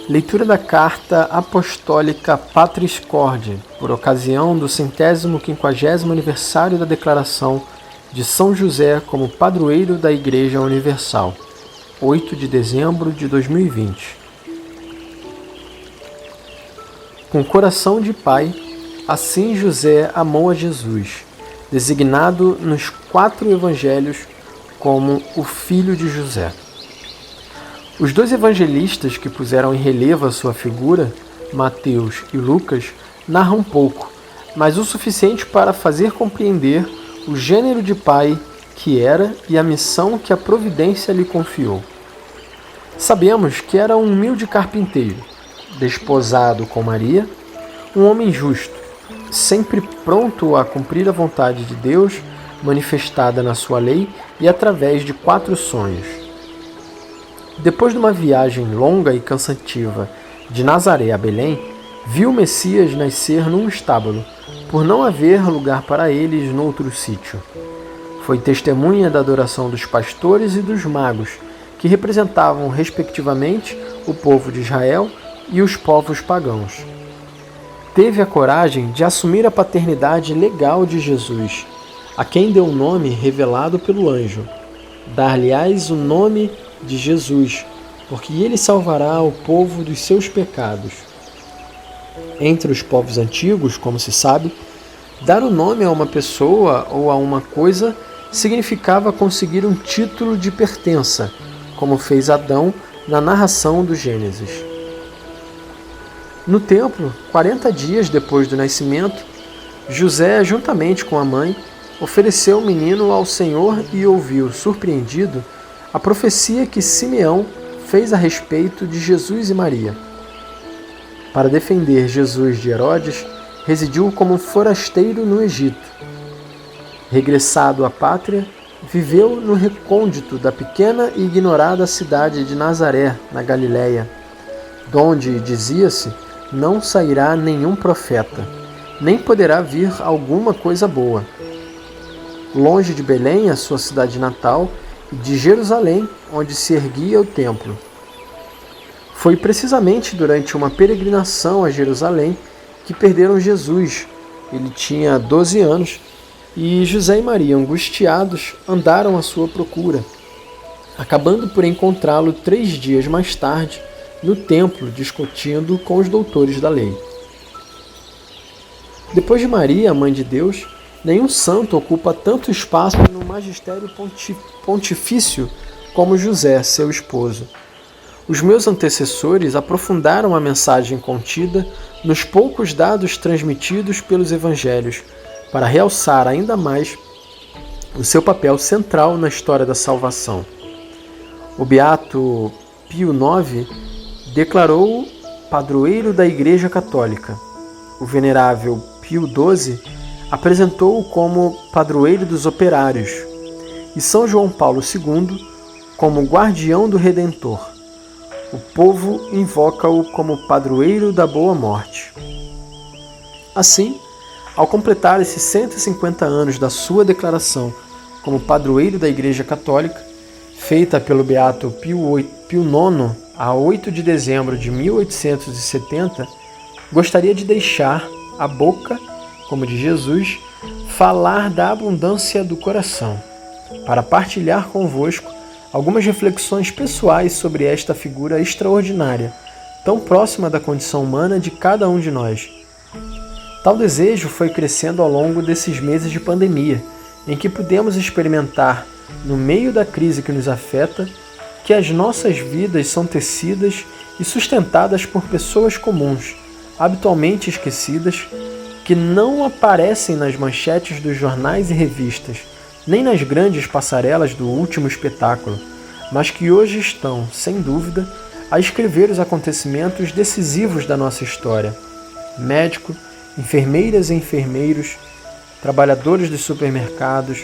Leitura da Carta Apostólica Patris Corde, por ocasião do 150º aniversário da declaração de São José como padroeiro da Igreja Universal, 8 de dezembro de 2020. Com coração de pai, assim José amou a Jesus, designado nos 4 evangelhos como o Filho de José. Os 2 evangelistas que puseram em relevo a sua figura, Mateus e Lucas, narram pouco, mas o suficiente para fazer compreender o gênero de pai que era e a missão que a providência lhe confiou. Sabemos que era um humilde carpinteiro, desposado com Maria, um homem justo, sempre pronto a cumprir a vontade de Deus, manifestada na sua lei e através de 4 sonhos. Depois de uma viagem longa e cansativa de Nazaré a Belém, viu o Messias nascer num estábulo, por não haver lugar para eles noutro sítio. Foi testemunha da adoração dos pastores e dos magos, que representavam respectivamente o povo de Israel e os povos pagãos. Teve a coragem de assumir a paternidade legal de Jesus, a quem deu o nome revelado pelo anjo. Dar-lhe-ás o nome de Jesus, porque ele salvará o povo dos seus pecados. Entre os povos antigos, como se sabe, dar o nome a uma pessoa ou a uma coisa significava conseguir um título de pertença, como fez Adão na narração do Gênesis. No templo, 40 dias depois do nascimento, José, juntamente com a mãe, ofereceu o menino ao Senhor e ouviu, surpreendido, a profecia que Simeão fez a respeito de Jesus e Maria. Para defender Jesus de Herodes, residiu como forasteiro no Egito. Regressado à pátria, viveu no recôndito da pequena e ignorada cidade de Nazaré, na Galiléia, donde, dizia-se, não sairá nenhum profeta, nem poderá vir alguma coisa boa. Longe de Belém, a sua cidade natal, e de Jerusalém, onde se erguia o templo. Foi precisamente durante uma peregrinação a Jerusalém que perderam Jesus. Ele tinha 12 anos e José e Maria, angustiados, andaram à sua procura, acabando por encontrá-lo 3 dias mais tarde no templo, discutindo com os doutores da lei. Depois de Maria, a mãe de Deus, nenhum santo ocupa tanto espaço no magistério pontifício como José, seu esposo. Os meus antecessores aprofundaram a mensagem contida nos poucos dados transmitidos pelos evangelhos, para realçar ainda mais o seu papel central na história da salvação. O beato Pio IX declarou-o padroeiro da Igreja Católica. O venerável Pio XII apresentou-o como padroeiro dos operários, e São João Paulo II como guardião do Redentor. O povo invoca-o como padroeiro da boa morte. Assim, ao completar esses 150 anos da sua declaração como padroeiro da Igreja Católica, feita pelo beato Pio IX a 8 de dezembro de 1870, gostaria de deixar a boca, como de Jesus, falar da abundância do coração, para partilhar convosco algumas reflexões pessoais sobre esta figura extraordinária, tão próxima da condição humana de cada um de nós. Tal desejo foi crescendo ao longo desses meses de pandemia, em que pudemos experimentar, no meio da crise que nos afeta, que as nossas vidas são tecidas e sustentadas por pessoas comuns, habitualmente esquecidas, que não aparecem nas manchetes dos jornais e revistas, nem nas grandes passarelas do último espetáculo, mas que hoje estão, sem dúvida, a escrever os acontecimentos decisivos da nossa história. Médico, enfermeiras e enfermeiros, trabalhadores dos supermercados,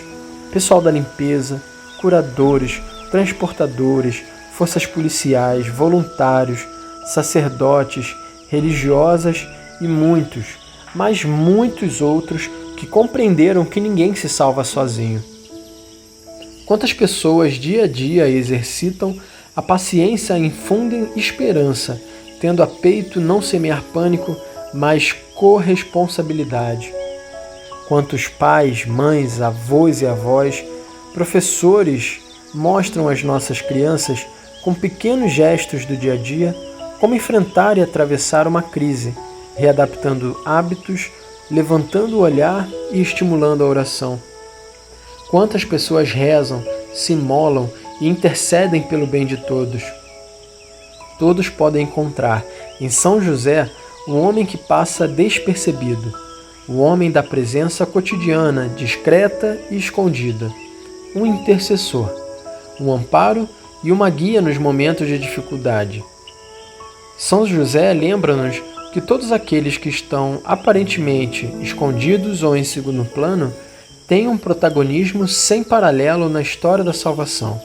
pessoal da limpeza, curadores, transportadores, forças policiais, voluntários, sacerdotes, religiosas e muitos, mas muitos outros que compreenderam que ninguém se salva sozinho. Quantas pessoas dia a dia exercitam a paciência e infundem esperança tendo a peito não semear pânico, mas corresponsabilidade. Quantos pais, mães, avós e avós, professores mostram às nossas crianças, com pequenos gestos do dia a dia, como enfrentar e atravessar uma crise, readaptando hábitos, levantando o olhar e estimulando a oração. Quantas pessoas rezam, se imolam e intercedem pelo bem de todos. Todos podem encontrar em São José um homem que passa despercebido, o homem da presença cotidiana, discreta e escondida, um intercessor, um amparo e uma guia nos momentos de dificuldade. São José lembra-nos que todos aqueles que estão aparentemente escondidos ou em segundo plano têm um protagonismo sem paralelo na história da salvação.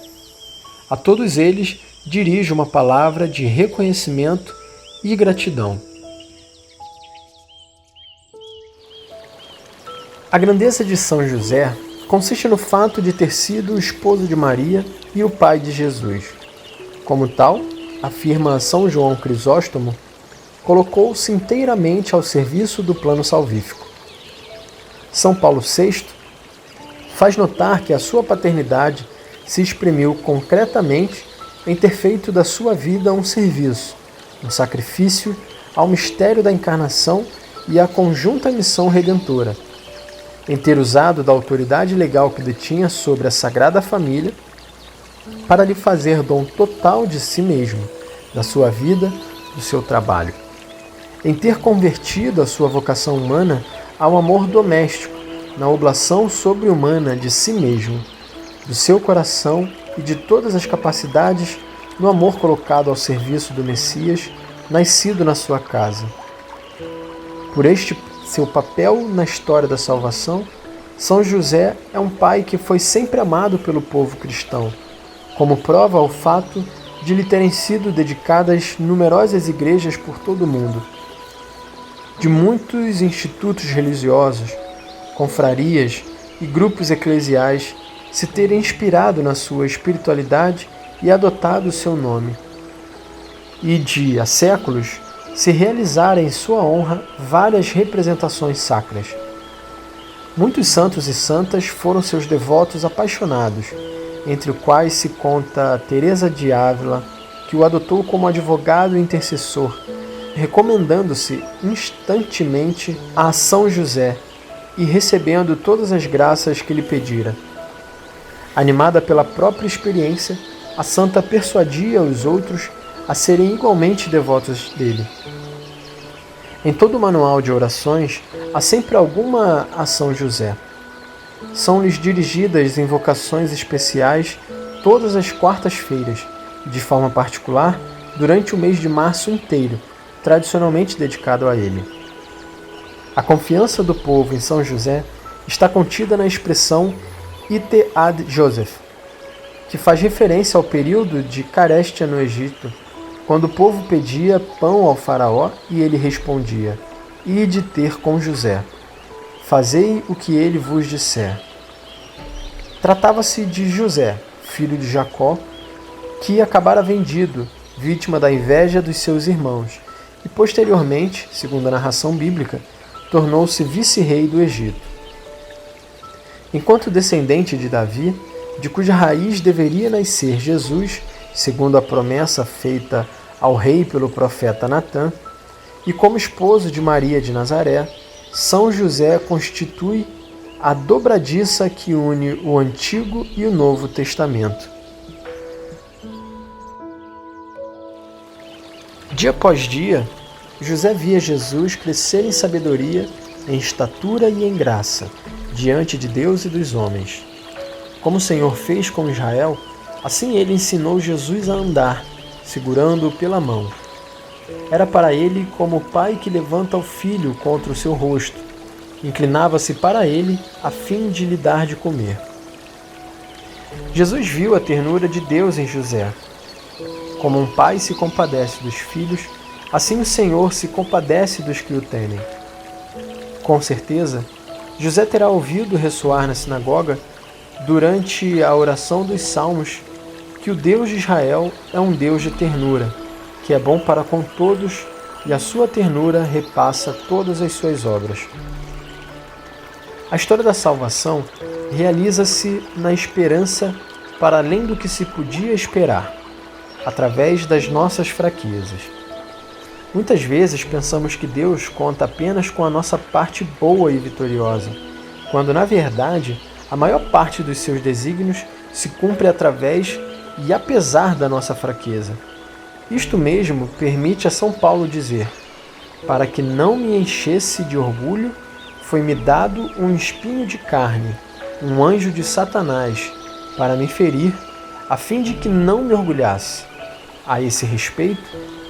A todos eles dirige uma palavra de reconhecimento e gratidão. A grandeza de São José consiste no fato de ter sido o esposo de Maria e o pai de Jesus. Como tal, afirma São João Crisóstomo, colocou-se inteiramente ao serviço do plano salvífico. São Paulo VI faz notar que a sua paternidade se exprimiu concretamente em ter feito da sua vida um serviço, um sacrifício ao mistério da encarnação e à conjunta missão redentora, em ter usado da autoridade legal que detinha sobre a Sagrada Família para lhe fazer dom total de si mesmo, da sua vida, do seu trabalho, em ter convertido a sua vocação humana ao amor doméstico, na oblação sobre-humana de si mesmo, do seu coração e de todas as capacidades no amor colocado ao serviço do Messias, nascido na sua casa. Por este seu papel na história da salvação, São José é um pai que foi sempre amado pelo povo cristão, como prova ao fato de lhe terem sido dedicadas numerosas igrejas por todo o mundo, de muitos institutos religiosos, confrarias e grupos eclesiais se terem inspirado na sua espiritualidade e adotado o seu nome, e de, há séculos, se realizarem em sua honra várias representações sacras. Muitos santos e santas foram seus devotos apaixonados, entre os quais se conta Teresa de Ávila, que o adotou como advogado e intercessor, recomendando-se instantemente a São José e recebendo todas as graças que lhe pedira. Animada pela própria experiência, a santa persuadia os outros a serem igualmente devotos dele. Em todo o manual de orações, há sempre alguma a São José. São-lhes dirigidas invocações especiais todas as quartas-feiras, de forma particular, durante o mês de março inteiro, tradicionalmente dedicado a ele. A confiança do povo em São José está contida na expressão Ite ad Joseph, que faz referência ao período de carestia no Egito, quando o povo pedia pão ao faraó e ele respondia: Ide ter com José, fazei o que ele vos disser. Tratava-se de José, filho de Jacó, que acabara vendido, vítima da inveja dos seus irmãos, e posteriormente, segundo a narração bíblica, tornou-se vice-rei do Egito. Enquanto descendente de Davi, de cuja raiz deveria nascer Jesus, segundo a promessa feita ao rei pelo profeta Natã, e como esposo de Maria de Nazaré, São José constitui a dobradiça que une o Antigo e o Novo Testamento. Dia após dia, José via Jesus crescer em sabedoria, em estatura e em graça, diante de Deus e dos homens. Como o Senhor fez com Israel, assim ele ensinou Jesus a andar, segurando-o pela mão. Era para ele como o pai que levanta o filho contra o seu rosto, inclinava-se para ele a fim de lhe dar de comer. Jesus viu a ternura de Deus em José. Como um pai se compadece dos filhos, assim o Senhor se compadece dos que o temem. Com certeza, José terá ouvido ressoar na sinagoga, durante a oração dos Salmos, que o Deus de Israel é um Deus de ternura, que é bom para com todos, e a sua ternura repassa todas as suas obras. A história da salvação realiza-se na esperança para além do que se podia esperar, através das nossas fraquezas. Muitas vezes pensamos que Deus conta apenas com a nossa parte boa e vitoriosa, quando, na verdade, a maior parte dos seus desígnios se cumpre através e apesar da nossa fraqueza. Isto mesmo permite a São Paulo dizer: para que não me enchesse de orgulho, foi-me dado um espinho de carne, um anjo de Satanás, para me ferir, a fim de que não me orgulhasse. A esse respeito,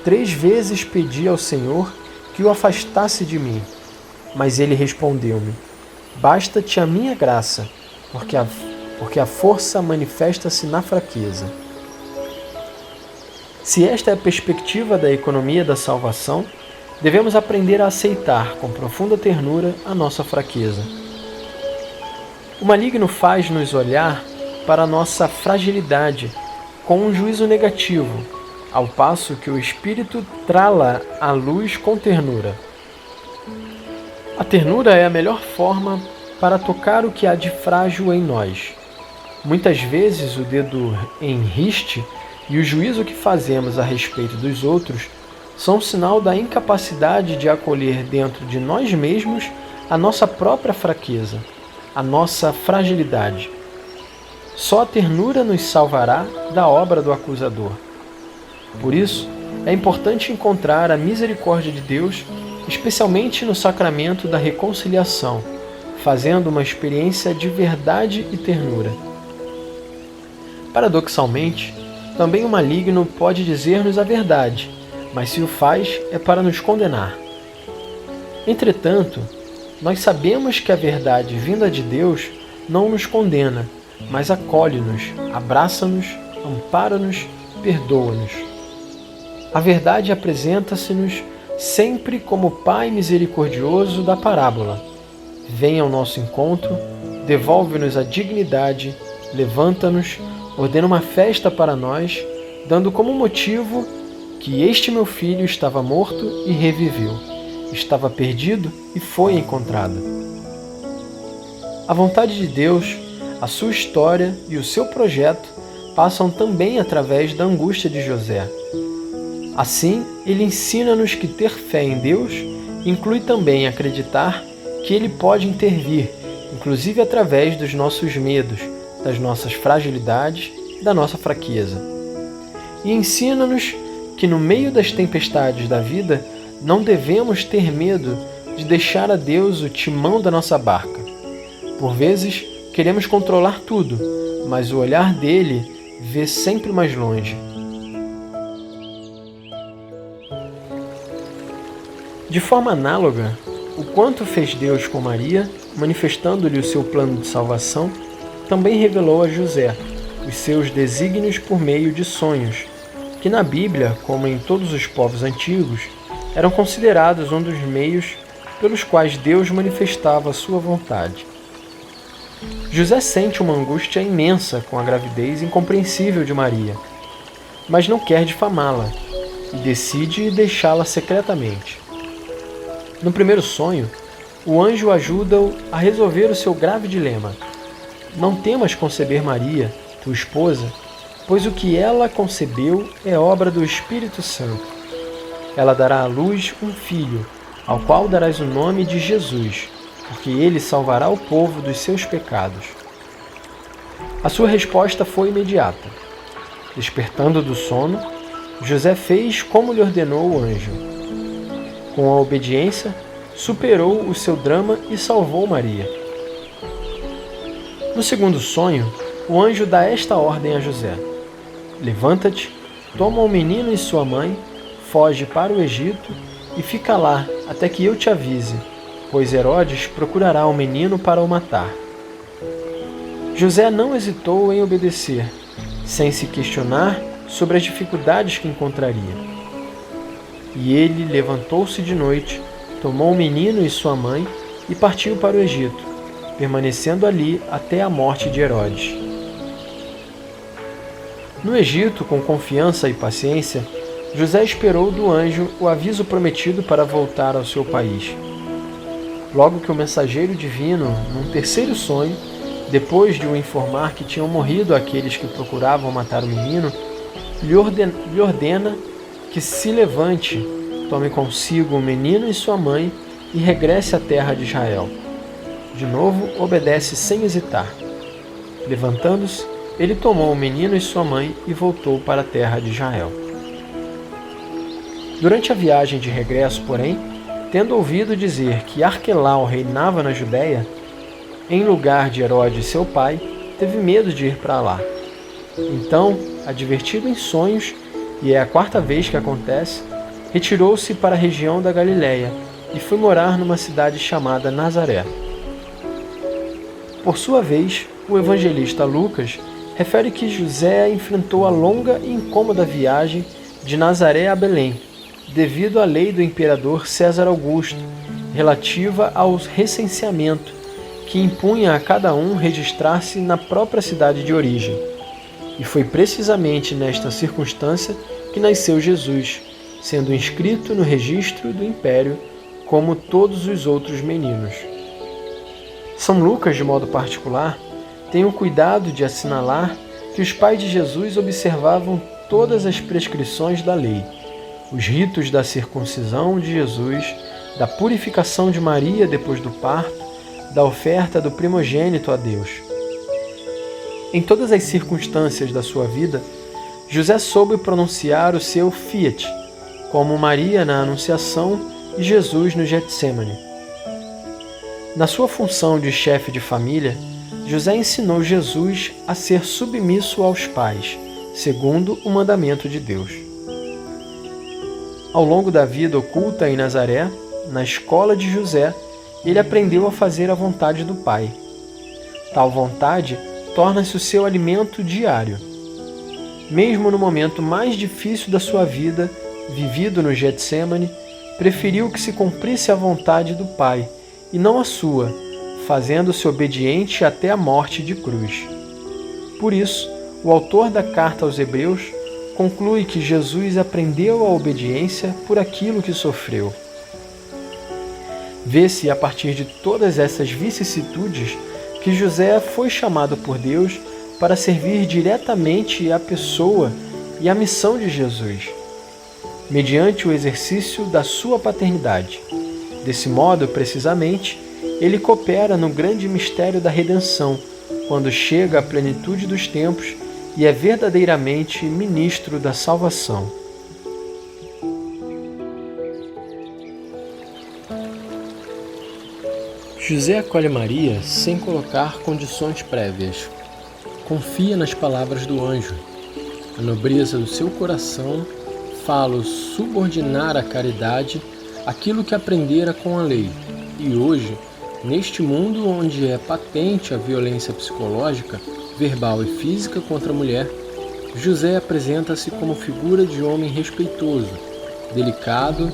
3 vezes pedi ao Senhor que o afastasse de mim. Mas ele respondeu-me: basta-te a minha graça, porque a força manifesta-se na fraqueza. Se esta é a perspectiva da economia da salvação, devemos aprender a aceitar com profunda ternura a nossa fraqueza. O maligno faz-nos olhar para a nossa fragilidade com um juízo negativo, ao passo que o Espírito trá-la à luz com ternura. A ternura é a melhor forma para tocar o que há de frágil em nós. Muitas vezes o dedo enriste e o juízo que fazemos a respeito dos outros são sinal da incapacidade de acolher dentro de nós mesmos a nossa própria fraqueza, a nossa fragilidade. Só a ternura nos salvará da obra do acusador. Por isso, é importante encontrar a misericórdia de Deus, especialmente no sacramento da reconciliação, fazendo uma experiência de verdade e ternura. Paradoxalmente, também o maligno pode dizer-nos a verdade, mas se o faz é para nos condenar. Entretanto, nós sabemos que a verdade vinda de Deus não nos condena, mas acolhe-nos, abraça-nos, ampara-nos, perdoa-nos. A verdade apresenta-se-nos sempre como Pai misericordioso da parábola. Vem ao nosso encontro, devolve-nos a dignidade, levanta-nos, ordena uma festa para nós, dando como motivo que este meu filho estava morto e reviveu, estava perdido e foi encontrado. A vontade de Deus, a sua história e o seu projeto passam também através da angústia de José. Assim, ele ensina-nos que ter fé em Deus inclui também acreditar que Ele pode intervir, inclusive através dos nossos medos, das nossas fragilidades, da nossa fraqueza. E ensina-nos que no meio das tempestades da vida não devemos ter medo de deixar a Deus o timão da nossa barca. Por vezes, queremos controlar tudo, mas o olhar dele vê sempre mais longe. De forma análoga, o quanto fez Deus com Maria, manifestando-lhe o seu plano de salvação, também revelou a José os seus desígnios por meio de sonhos, que na Bíblia, como em todos os povos antigos, eram considerados um dos meios pelos quais Deus manifestava a sua vontade. José sente uma angústia imensa com a gravidez incompreensível de Maria, mas não quer difamá-la e decide deixá-la secretamente. No primeiro sonho, o anjo ajuda-o a resolver o seu grave dilema. Não temas conceber Maria, tua esposa, pois o que ela concebeu é obra do Espírito Santo. Ela dará à luz um filho, ao qual darás o nome de Jesus, porque ele salvará o povo dos seus pecados. A sua resposta foi imediata. Despertando do sono, José fez como lhe ordenou o anjo. Com a obediência, superou o seu drama e salvou Maria. No segundo sonho, o anjo dá esta ordem a José: levanta-te, toma o menino e sua mãe, foge para o Egito e fica lá até que eu te avise, pois Herodes procurará o menino para o matar. José não hesitou em obedecer, sem se questionar sobre as dificuldades que encontraria. E ele levantou-se de noite, tomou o menino e sua mãe e partiu para o Egito, permanecendo ali até a morte de Herodes. No Egito, com confiança e paciência, José esperou do anjo o aviso prometido para voltar ao seu país. Logo que o mensageiro divino, num terceiro sonho, depois de o informar que tinham morrido aqueles que procuravam matar o menino, lhe ordena que se levante, tome consigo o menino e sua mãe e regresse à terra de Israel. De novo, obedece sem hesitar. Levantando-se, ele tomou o menino e sua mãe e voltou para a terra de Israel. Durante a viagem de regresso, porém, tendo ouvido dizer que Arquelau reinava na Judéia, em lugar de Herodes seu pai, teve medo de ir para lá. Então, advertido em sonhos, e é a quarta vez que acontece, retirou-se para a região da Galiléia e foi morar numa cidade chamada Nazaré. Por sua vez, o evangelista Lucas refere que José enfrentou a longa e incômoda viagem de Nazaré a Belém, devido à lei do imperador César Augusto, relativa ao recenseamento, que impunha a cada um registrar-se na própria cidade de origem. E foi precisamente nesta circunstância que nasceu Jesus, sendo inscrito no registro do império como todos os outros meninos. São Lucas, de modo particular, tem o cuidado de assinalar que os pais de Jesus observavam todas as prescrições da lei, os ritos da circuncisão de Jesus, da purificação de Maria depois do parto, da oferta do primogênito a Deus. Em todas as circunstâncias da sua vida, José soube pronunciar o seu fiat, como Maria na Anunciação e Jesus no Getsêmani. Na sua função de chefe de família, José ensinou Jesus a ser submisso aos pais, segundo o mandamento de Deus. Ao longo da vida oculta em Nazaré, na escola de José, ele aprendeu a fazer a vontade do Pai. Tal vontade torna-se o seu alimento diário. Mesmo no momento mais difícil da sua vida, vivido no Getsêmani, preferiu que se cumprisse a vontade do Pai, e não a sua, fazendo-se obediente até a morte de cruz. Por isso, o autor da carta aos Hebreus conclui que Jesus aprendeu a obediência por aquilo que sofreu. Vê-se, a partir de todas essas vicissitudes, que José foi chamado por Deus para servir diretamente a pessoa e a missão de Jesus, mediante o exercício da sua paternidade. Desse modo, precisamente, ele coopera no grande mistério da redenção, quando chega à plenitude dos tempos e é verdadeiramente ministro da salvação. José acolhe Maria sem colocar condições prévias. Confia nas palavras do anjo. A nobreza do seu coração fala subordinar à caridade aquilo que aprendera com a lei. E hoje, neste mundo onde é patente a violência psicológica, verbal e física contra a mulher, José apresenta-se como figura de homem respeitoso, delicado,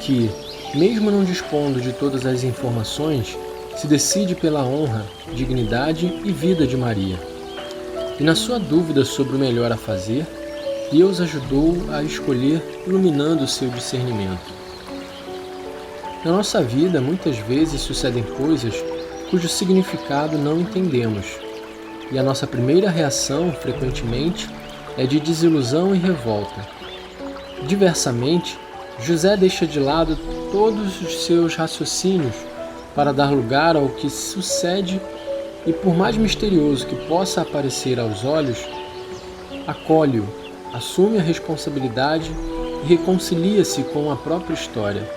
que, mesmo não dispondo de todas as informações, se decide pela honra, dignidade e vida de Maria. E na sua dúvida sobre o melhor a fazer, Deus ajudou a escolher, iluminando o seu discernimento. Na nossa vida, muitas vezes sucedem coisas cujo significado não entendemos, e a nossa primeira reação, frequentemente, é de desilusão e revolta. Diversamente, José deixa de lado todos os seus raciocínios para dar lugar ao que sucede e, por mais misterioso que possa aparecer aos olhos, acolhe-o, assume a responsabilidade e reconcilia-se com a própria história.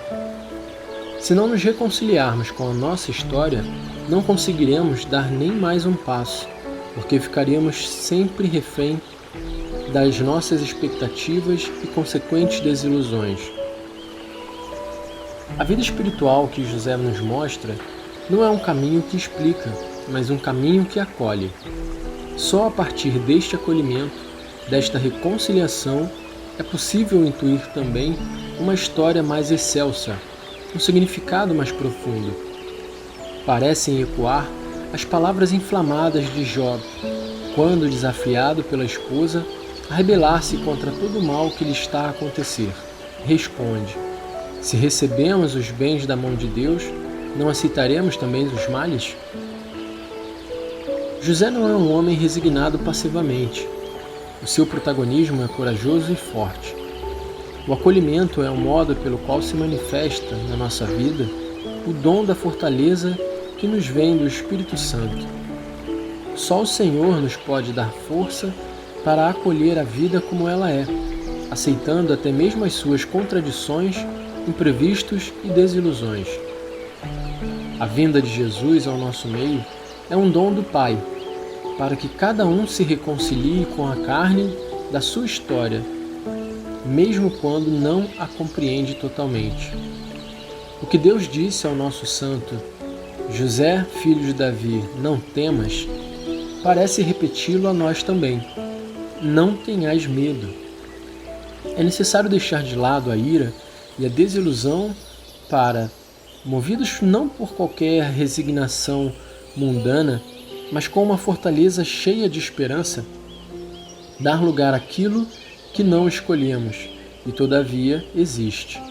Se não nos reconciliarmos com a nossa história, não conseguiremos dar nem mais um passo, porque ficaríamos sempre refém das nossas expectativas e consequentes desilusões. A vida espiritual que José nos mostra não é um caminho que explica, mas um caminho que acolhe. Só a partir deste acolhimento, desta reconciliação, é possível intuir também uma história mais excelsa, um significado mais profundo. Parecem ecoar as palavras inflamadas de Job, quando, desafiado pela esposa, a rebelar-se contra todo o mal que lhe está a acontecer. Responde: se recebemos os bens da mão de Deus, não aceitaremos também os males? José não é um homem resignado passivamente. O seu protagonismo é corajoso e forte. O acolhimento é o modo pelo qual se manifesta na nossa vida o dom da fortaleza que nos vem do Espírito Santo. Só o Senhor nos pode dar força para acolher a vida como ela é, aceitando até mesmo as suas contradições, imprevistos e desilusões. A vinda de Jesus ao nosso meio é um dom do Pai, para que cada um se reconcilie com a carne da sua história, mesmo quando não a compreende totalmente. O que Deus disse ao nosso santo José, filho de Davi, não temas, parece repeti-lo a nós também. Não tenhais medo. É necessário deixar de lado a ira e a desilusão para, movidos não por qualquer resignação mundana, mas com uma fortaleza cheia de esperança, dar lugar àquilo que não escolhemos e todavia existe.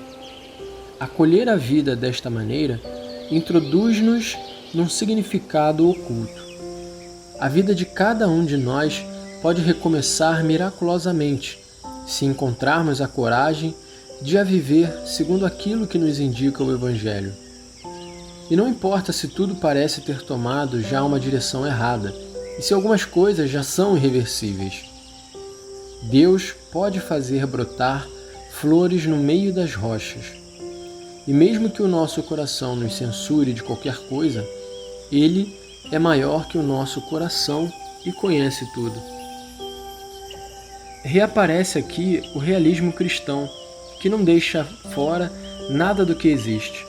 Acolher a vida desta maneira introduz-nos num significado oculto. A vida de cada um de nós pode recomeçar miraculosamente se encontrarmos a coragem de a viver segundo aquilo que nos indica o Evangelho. E não importa se tudo parece ter tomado já uma direção errada e se algumas coisas já são irreversíveis. Deus pode fazer brotar flores no meio das rochas. E mesmo que o nosso coração nos censure de qualquer coisa, Ele é maior que o nosso coração e conhece tudo. Reaparece aqui o realismo cristão, que não deixa fora nada do que existe.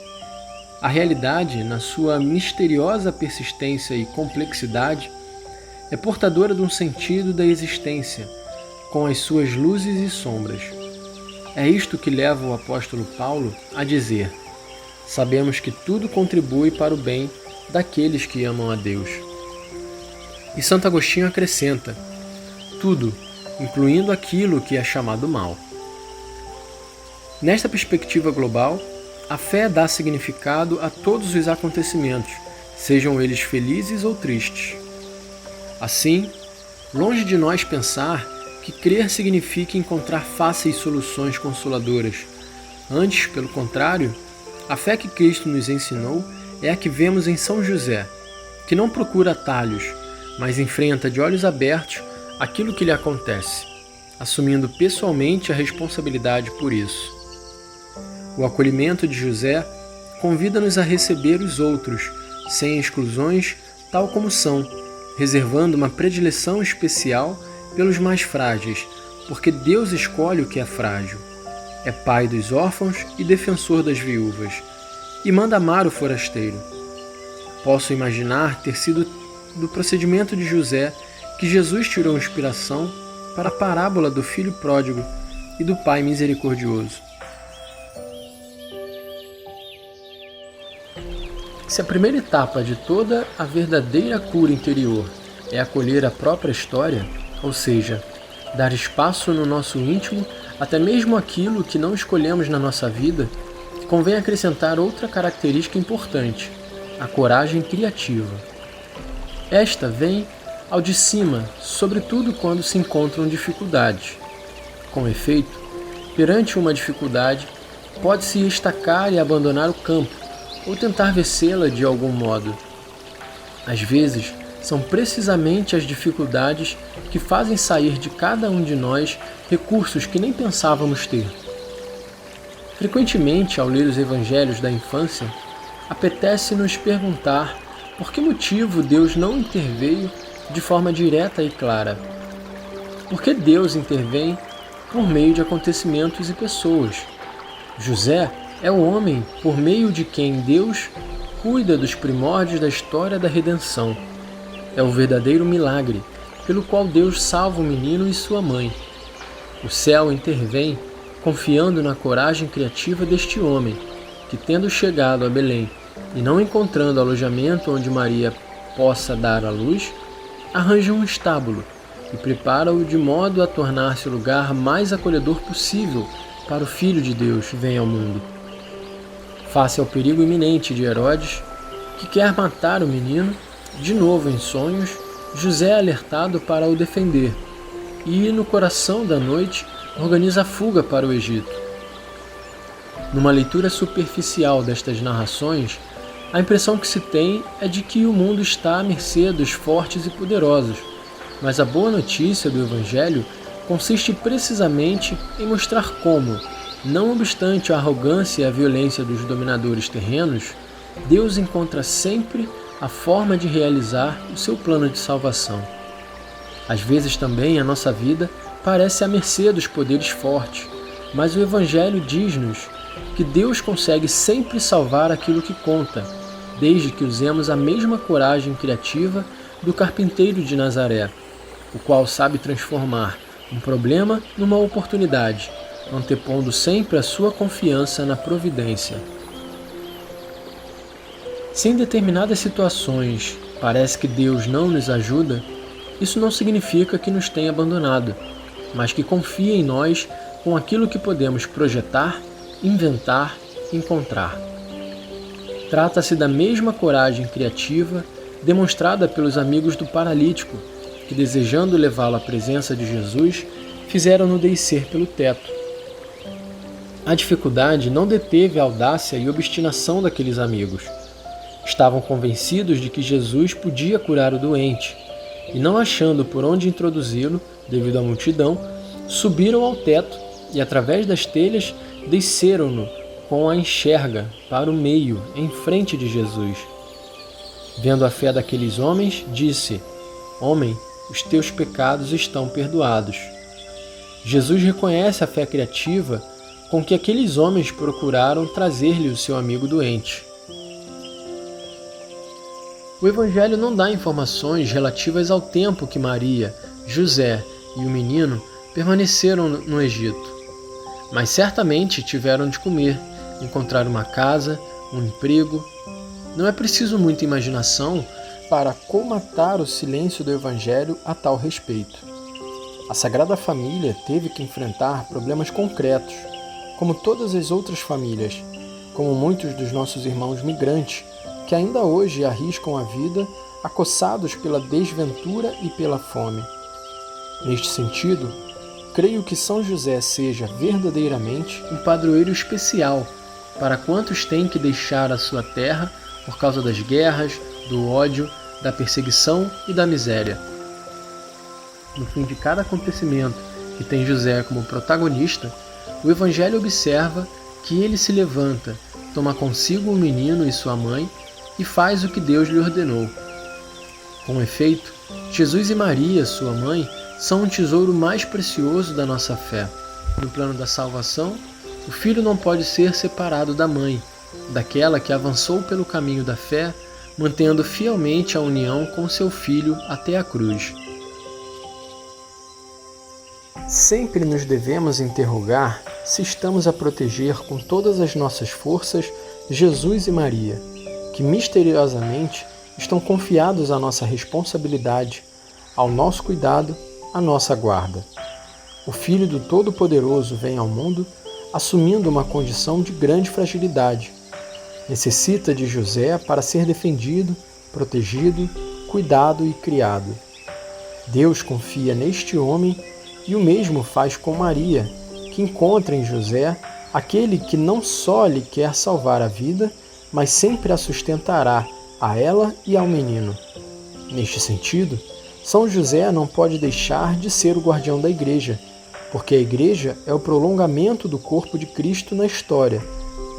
A realidade, na sua misteriosa persistência e complexidade, é portadora de um sentido da existência, com as suas luzes e sombras. É isto que leva o apóstolo Paulo a dizer: sabemos que tudo contribui para o bem daqueles que amam a Deus. E Santo Agostinho acrescenta: tudo, incluindo aquilo que é chamado mal. Nesta perspectiva global, a fé dá significado a todos os acontecimentos, sejam eles felizes ou tristes. Assim, longe de nós pensar que crer significa encontrar fáceis soluções consoladoras. Antes, pelo contrário, a fé que Cristo nos ensinou é a que vemos em São José, que não procura atalhos, mas enfrenta de olhos abertos aquilo que lhe acontece, assumindo pessoalmente a responsabilidade por isso. O acolhimento de José convida-nos a receber os outros, sem exclusões, tal como são, reservando uma predileção especial pelos mais frágeis, porque Deus escolhe o que é frágil. É pai dos órfãos e defensor das viúvas, e manda amar o forasteiro. Posso imaginar ter sido do procedimento de José que Jesus tirou inspiração para a parábola do filho pródigo e do pai misericordioso. Se a primeira etapa de toda a verdadeira cura interior é acolher a própria história, ou seja, dar espaço no nosso íntimo até mesmo aquilo que não escolhemos na nossa vida, convém acrescentar outra característica importante, a coragem criativa. Esta vem ao de cima, sobretudo quando se encontram dificuldades. Com efeito, perante uma dificuldade, pode-se estacar e abandonar o campo, ou tentar vencê-la de algum modo. Às vezes, são precisamente as dificuldades que fazem sair de cada um de nós recursos que nem pensávamos ter. Frequentemente, ao ler os evangelhos da infância, apetece-nos perguntar por que motivo Deus não interveio de forma direta e clara. Por que Deus intervém por meio de acontecimentos e pessoas? José é o homem por meio de quem Deus cuida dos primórdios da história da redenção. É o verdadeiro milagre pelo qual Deus salva o menino e sua mãe. O céu intervém confiando na coragem criativa deste homem, que tendo chegado a Belém e não encontrando alojamento onde Maria possa dar à luz, arranja um estábulo e prepara-o de modo a tornar-se o lugar mais acolhedor possível para o Filho de Deus que vem ao mundo. Face ao perigo iminente de Herodes, que quer matar o menino, de novo em sonhos, José é alertado para o defender e, no coração da noite, organiza a fuga para o Egito. Numa leitura superficial destas narrações, a impressão que se tem é de que o mundo está à mercê dos fortes e poderosos, mas a boa notícia do Evangelho consiste precisamente em mostrar como, não obstante a arrogância e a violência dos dominadores terrenos, Deus encontra sempre a forma de realizar o seu plano de salvação. Às vezes também a nossa vida parece à mercê dos poderes fortes, mas o Evangelho diz-nos que Deus consegue sempre salvar aquilo que conta, desde que usemos a mesma coragem criativa do carpinteiro de Nazaré, o qual sabe transformar um problema numa oportunidade, antepondo sempre a sua confiança na providência. Se em determinadas situações parece que Deus não nos ajuda, isso não significa que nos tenha abandonado, mas que confia em nós com aquilo que podemos projetar, inventar, encontrar. Trata-se da mesma coragem criativa demonstrada pelos amigos do paralítico, que, desejando levá-lo à presença de Jesus, fizeram-no descer pelo teto. A dificuldade não deteve a audácia e obstinação daqueles amigos. Estavam convencidos de que Jesus podia curar o doente, e não achando por onde introduzi-lo, devido à multidão, subiram ao teto e, através das telhas, desceram-no com a enxerga para o meio, em frente de Jesus. Vendo a fé daqueles homens, disse: Homem, os teus pecados estão perdoados. Jesus reconhece a fé criativa com que aqueles homens procuraram trazer-lhe o seu amigo doente. O Evangelho não dá informações relativas ao tempo que Maria, José e o menino permaneceram no Egito, mas certamente tiveram de comer, encontrar uma casa, um emprego. Não é preciso muita imaginação para colmatar o silêncio do Evangelho a tal respeito. A Sagrada Família teve que enfrentar problemas concretos, como todas as outras famílias, como muitos dos nossos irmãos migrantes, que ainda hoje arriscam a vida acossados pela desventura e pela fome. Neste sentido, creio que São José seja verdadeiramente um padroeiro especial para quantos têm que deixar a sua terra por causa das guerras, do ódio, da perseguição e da miséria. No fim de cada acontecimento que tem José como protagonista, o Evangelho observa que ele se levanta, toma consigo o menino e sua mãe e faz o que Deus lhe ordenou. Com efeito, Jesus e Maria, sua mãe, são um tesouro mais precioso da nossa fé. No plano da salvação, o filho não pode ser separado da mãe, daquela que avançou pelo caminho da fé, mantendo fielmente a união com seu filho até a cruz. Sempre nos devemos interrogar se estamos a proteger com todas as nossas forças Jesus e Maria, que misteriosamente estão confiados à nossa responsabilidade, ao nosso cuidado, à nossa guarda. O Filho do Todo-Poderoso vem ao mundo assumindo uma condição de grande fragilidade. Necessita de José para ser defendido, protegido, cuidado e criado. Deus confia neste homem e o mesmo faz com Maria, que encontra em José aquele que não só lhe quer salvar a vida, mas sempre a sustentará, a ela e ao menino. Neste sentido, São José não pode deixar de ser o guardião da Igreja, porque a Igreja é o prolongamento do corpo de Cristo na história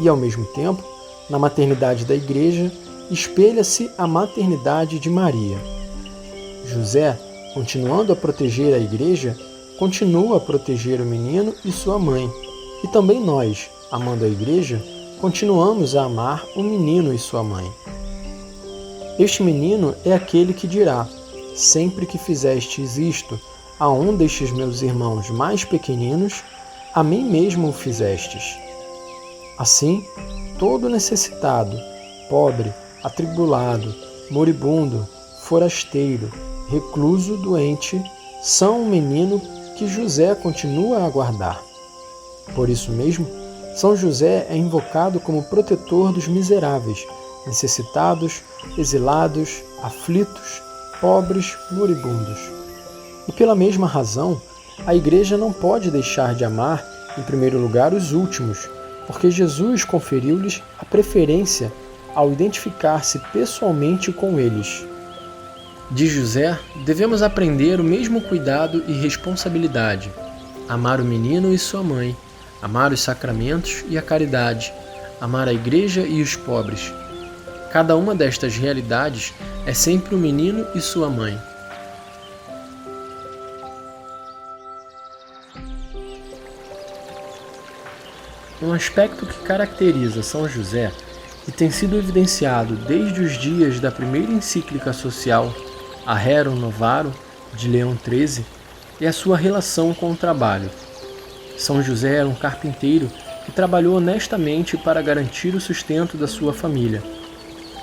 e, ao mesmo tempo, na maternidade da Igreja, espelha-se a maternidade de Maria. José, continuando a proteger a Igreja, continua a proteger o menino e sua mãe, e também nós, amando a Igreja, continuamos a amar o menino e sua mãe. Este menino é aquele que dirá: sempre que fizestes isto a um destes meus irmãos mais pequeninos, a mim mesmo o fizestes. Assim, todo necessitado, pobre, atribulado, moribundo, forasteiro, recluso, doente, são um menino que José continua a aguardar. Por isso mesmo, São José é invocado como protetor dos miseráveis, necessitados, exilados, aflitos, pobres, moribundos. E pela mesma razão, a Igreja não pode deixar de amar, em primeiro lugar, os últimos, porque Jesus conferiu-lhes a preferência ao identificar-se pessoalmente com eles. De José, devemos aprender o mesmo cuidado e responsabilidade, amar o menino e sua mãe, amar os sacramentos e a caridade, amar a Igreja e os pobres. Cada uma destas realidades é sempre o menino e sua mãe. Um aspecto que caracteriza São José e tem sido evidenciado desde os dias da primeira encíclica social, a Rerum Novarum, de Leão XIII, é a sua relação com o trabalho. São José era um carpinteiro que trabalhou honestamente para garantir o sustento da sua família.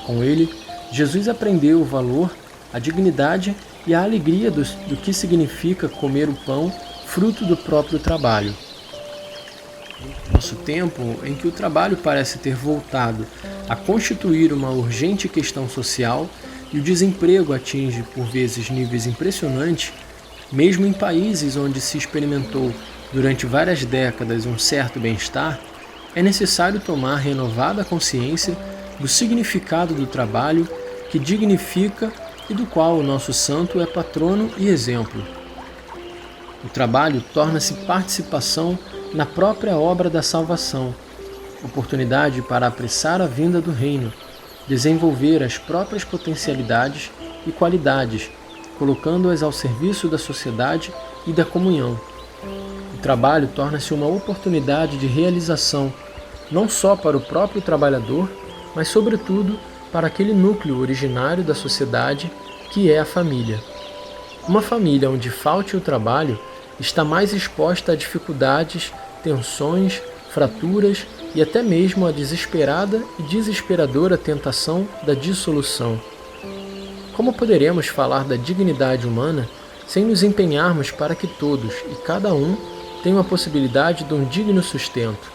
Com ele, Jesus aprendeu o valor, a dignidade e a alegria do que significa comer o pão fruto do próprio trabalho. Nosso tempo, em que o trabalho parece ter voltado a constituir uma urgente questão social e o desemprego atinge por vezes níveis impressionantes, mesmo em países onde se experimentou durante várias décadas um certo bem-estar, é necessário tomar renovada consciência do significado do trabalho que dignifica e do qual o nosso santo é patrono e exemplo. O trabalho torna-se participação na própria obra da salvação, oportunidade para apressar a vinda do reino, desenvolver as próprias potencialidades e qualidades, colocando-as ao serviço da sociedade e da comunhão. O trabalho torna-se uma oportunidade de realização, não só para o próprio trabalhador, mas sobretudo para aquele núcleo originário da sociedade que é a família. Uma família onde falte o trabalho está mais exposta a dificuldades, tensões, fraturas e até mesmo a desesperada e desesperadora tentação da dissolução. Como poderemos falar da dignidade humana sem nos empenharmos para que todos e cada um tenham a possibilidade de um digno sustento?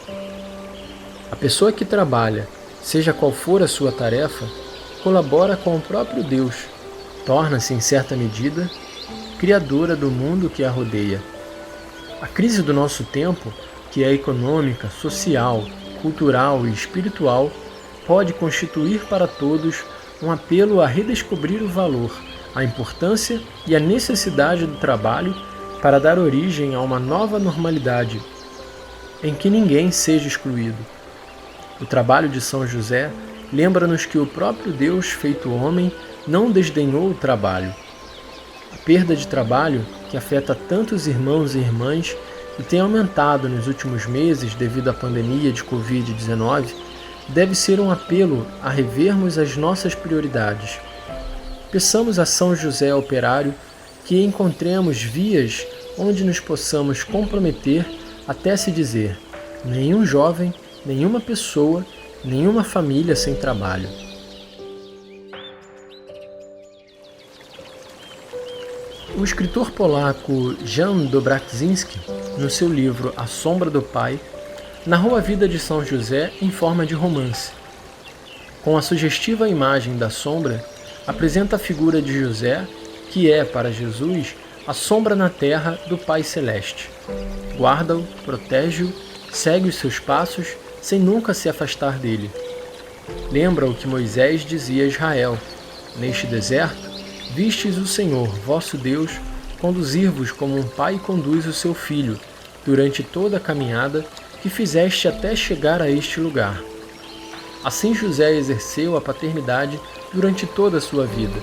A pessoa que trabalha, seja qual for a sua tarefa, colabora com o próprio Deus, torna-se, em certa medida, criadora do mundo que a rodeia. A crise do nosso tempo, que é econômica, social, cultural e espiritual, pode constituir para todos um apelo a redescobrir o valor, a importância e a necessidade do trabalho para dar origem a uma nova normalidade, em que ninguém seja excluído. O trabalho de São José lembra-nos que o próprio Deus, feito homem, não desdenhou o trabalho. A perda de trabalho, que afeta tantos irmãos e irmãs e tem aumentado nos últimos meses devido à pandemia de Covid-19, deve ser um apelo a revermos as nossas prioridades. Peçamos a São José Operário que encontremos vias onde nos possamos comprometer até se dizer: nenhum jovem, nenhuma pessoa, nenhuma família sem trabalho. O escritor polaco Jan Dobraczynski, no seu livro A Sombra do Pai, narrou a vida de São José em forma de romance. Com a sugestiva imagem da sombra, apresenta a figura de José, que é, para Jesus, a sombra na terra do Pai Celeste. Guarda-o, protege-o, segue os seus passos, sem nunca se afastar dele. Lembra o que Moisés dizia a Israel: neste deserto, vistes o Senhor, vosso Deus, conduzir-vos como um pai conduz o seu filho, durante toda a caminhada que fizeste até chegar a este lugar. Assim José exerceu a paternidade durante toda a sua vida.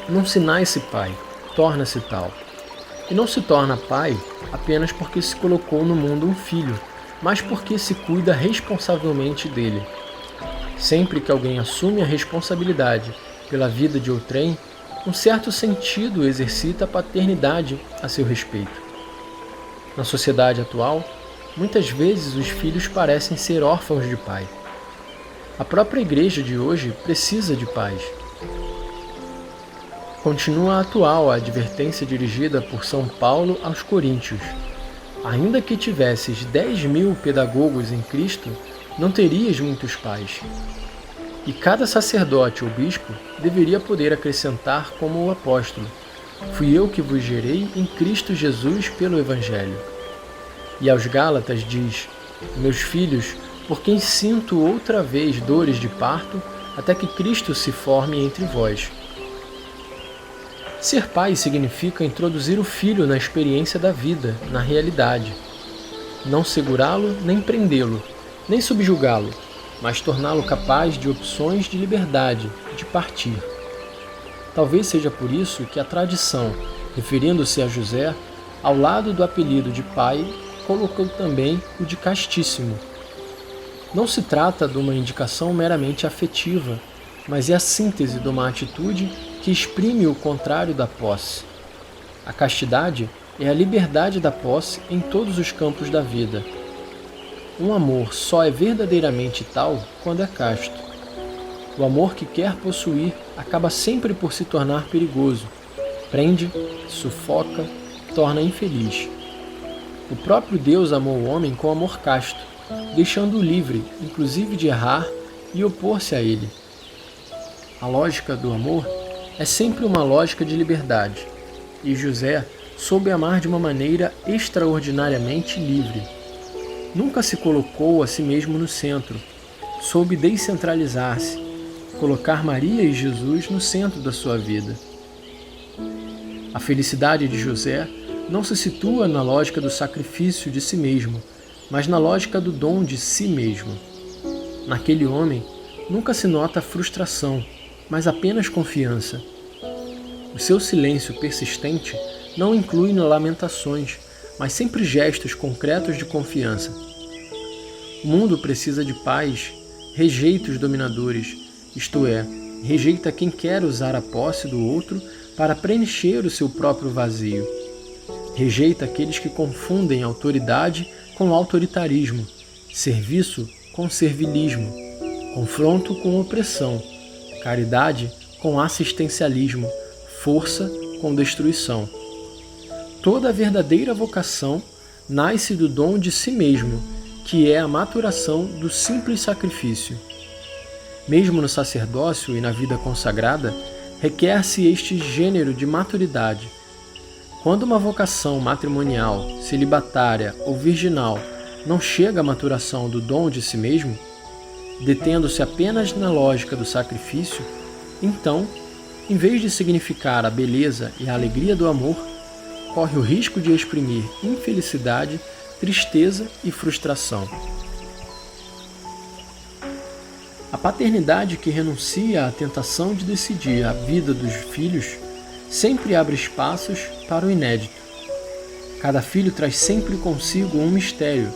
Não se nasce pai, torna-se tal. E não se torna pai apenas porque se colocou no mundo um filho, mas porque se cuida responsavelmente dele. Sempre que alguém assume a responsabilidade pela vida de outrem, um certo sentido exercita a paternidade a seu respeito. Na sociedade atual, muitas vezes os filhos parecem ser órfãos de pai. A própria igreja de hoje precisa de pais. Continua atual a advertência dirigida por São Paulo aos Coríntios. Ainda que tivesses 10.000 pedagogos em Cristo, não terias muitos pais. E cada sacerdote ou bispo deveria poder acrescentar como o apóstolo: fui eu que vos gerei em Cristo Jesus pelo Evangelho. E aos Gálatas diz: meus filhos, por quem sinto outra vez dores de parto, até que Cristo se forme entre vós. Ser pai significa introduzir o filho na experiência da vida, na realidade. Não segurá-lo nem prendê-lo, nem subjugá-lo, mas torná-lo capaz de opções de liberdade, de partir. Talvez seja por isso que a tradição, referindo-se a José, ao lado do apelido de pai, colocou também o de castíssimo. Não se trata de uma indicação meramente afetiva, mas é a síntese de uma atitude que exprime o contrário da posse. A castidade é a liberdade da posse em todos os campos da vida. Um amor só é verdadeiramente tal quando é casto. O amor que quer possuir acaba sempre por se tornar perigoso. Prende, sufoca, torna infeliz. O próprio Deus amou o homem com amor casto, deixando-o livre, inclusive de errar e opor-se a ele. A lógica do amor é sempre uma lógica de liberdade, e José soube amar de uma maneira extraordinariamente livre. Nunca se colocou a si mesmo no centro, soube descentralizar-se, colocar Maria e Jesus no centro da sua vida. A felicidade de José não se situa na lógica do sacrifício de si mesmo, mas na lógica do dom de si mesmo. Naquele homem nunca se nota frustração, mas apenas confiança. O seu silêncio persistente não inclui lamentações, mas sempre gestos concretos de confiança. O mundo precisa de paz, rejeita os dominadores, isto é, rejeita quem quer usar a posse do outro para preencher o seu próprio vazio. Rejeita aqueles que confundem autoridade com autoritarismo, serviço com servilismo, confronto com opressão, caridade com assistencialismo, força com destruição. Toda a verdadeira vocação nasce do dom de si mesmo, que é a maturação do simples sacrifício. Mesmo no sacerdócio e na vida consagrada, requer-se este gênero de maturidade. Quando uma vocação matrimonial, celibatária ou virginal não chega à maturação do dom de si mesmo, detendo-se apenas na lógica do sacrifício, então, em vez de significar a beleza e a alegria do amor, corre o risco de exprimir infelicidade, tristeza e frustração. A paternidade que renuncia à tentação de decidir a vida dos filhos sempre abre espaços para o inédito. Cada filho traz sempre consigo um mistério,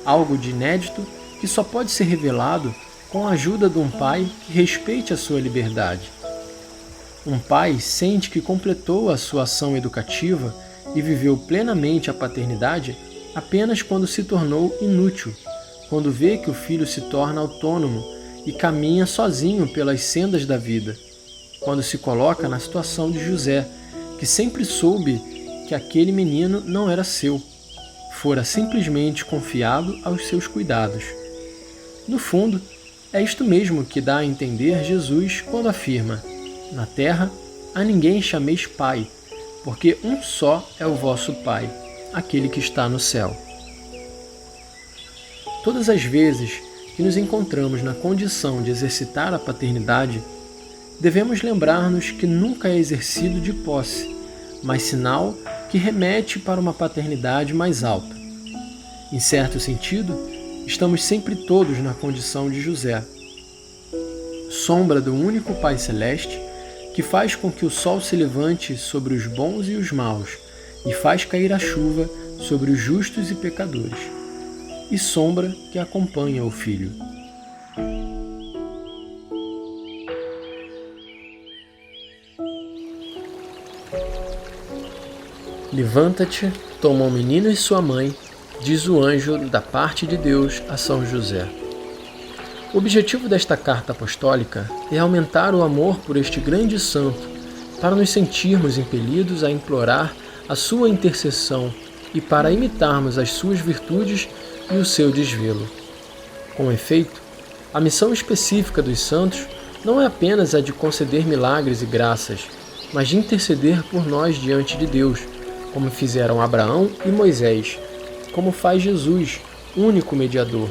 algo de inédito que só pode ser revelado com a ajuda de um pai que respeite a sua liberdade. Um pai sente que completou a sua ação educativa e viveu plenamente a paternidade apenas quando se tornou inútil, quando vê que o filho se torna autônomo e caminha sozinho pelas sendas da vida, quando se coloca na situação de José, que sempre soube que aquele menino não era seu, fora simplesmente confiado aos seus cuidados. No fundo, é isto mesmo que dá a entender Jesus quando afirma: na terra a ninguém chameis pai, porque um só é o vosso Pai, aquele que está no céu. Todas as vezes que nos encontramos na condição de exercitar a paternidade, devemos lembrar-nos que nunca é exercido de posse, mas sinal que remete para uma paternidade mais alta. Em certo sentido, estamos sempre todos na condição de José, sombra do único Pai Celeste, que faz com que o sol se levante sobre os bons e os maus, e faz cair a chuva sobre os justos e pecadores, e sombra que acompanha o Filho. Levanta-te, toma o menino e sua mãe, diz o anjo da parte de Deus a São José. O objetivo desta carta apostólica é aumentar o amor por este grande santo para nos sentirmos impelidos a implorar a sua intercessão e para imitarmos as suas virtudes e o seu desvelo. Com efeito, a missão específica dos santos não é apenas a de conceder milagres e graças, mas de interceder por nós diante de Deus, como fizeram Abraão e Moisés, como faz Jesus, único mediador,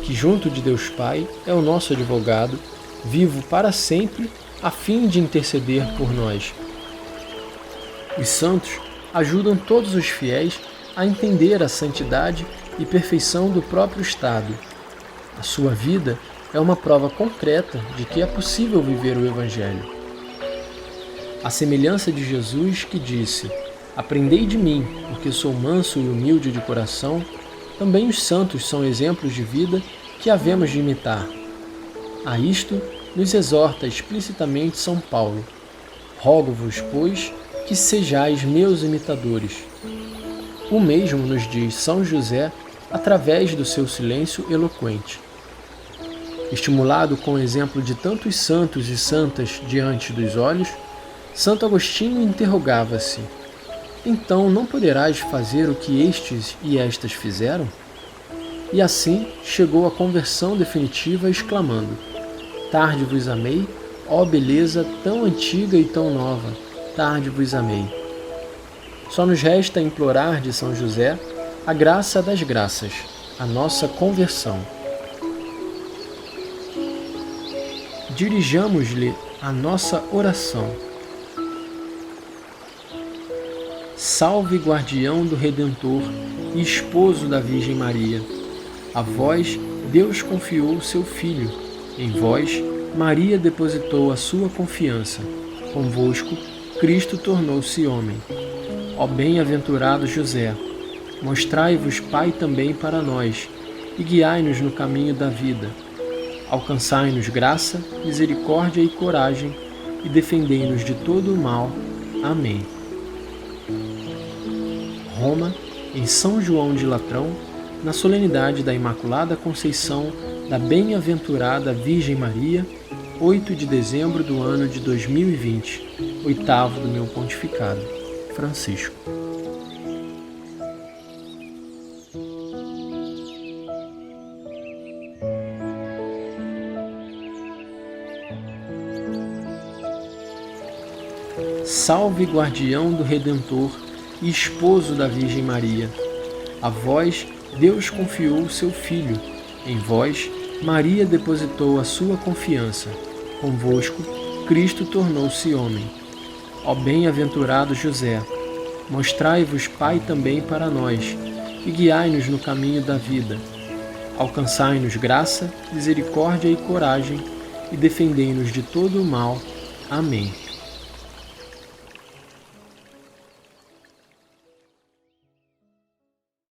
que junto de Deus Pai é o nosso advogado, vivo para sempre, a fim de interceder por nós. Os santos ajudam todos os fiéis a entender a santidade e perfeição do próprio estado. A sua vida é uma prova concreta de que é possível viver o Evangelho. À semelhança de Jesus que disse: "Aprendei de mim, porque sou manso e humilde de coração", também os santos são exemplos de vida que havemos de imitar. A isto nos exorta explicitamente São Paulo: "Rogo-vos, pois, que sejais meus imitadores". O mesmo nos diz São José através do seu silêncio eloquente. Estimulado com o exemplo de tantos santos e santas diante dos olhos, Santo Agostinho interrogava-se: então não poderás fazer o que estes e estas fizeram? E assim chegou à conversão definitiva, exclamando: tarde vos amei, ó beleza tão antiga e tão nova, tarde vos amei. Só nos resta implorar de São José a graça das graças, a nossa conversão. Dirijamos-lhe a nossa oração. Salve, guardião do Redentor e esposo da Virgem Maria. A vós Deus confiou o seu Filho, em vós Maria depositou a sua confiança, convosco Cristo tornou-se homem. Ó bem-aventurado José, mostrai-vos Pai também para nós, e guiai-nos no caminho da vida. Alcançai-nos graça, misericórdia e coragem, e defendei-nos de todo o mal. Amém. Roma, em São João de Latrão, na solenidade da Imaculada Conceição da Bem-aventurada Virgem Maria, 8 de dezembro do ano de 2020, 8º do meu pontificado. Francisco. Salve, guardião do Redentor e esposo da Virgem Maria. A vós Deus confiou o seu Filho, em vós Maria depositou a sua confiança, convosco Cristo tornou-se homem. Ó bem-aventurado José, mostrai-vos Pai também para nós, e guiai-nos no caminho da vida. Alcançai-nos graça, misericórdia e coragem, e defendei-nos de todo o mal. Amém.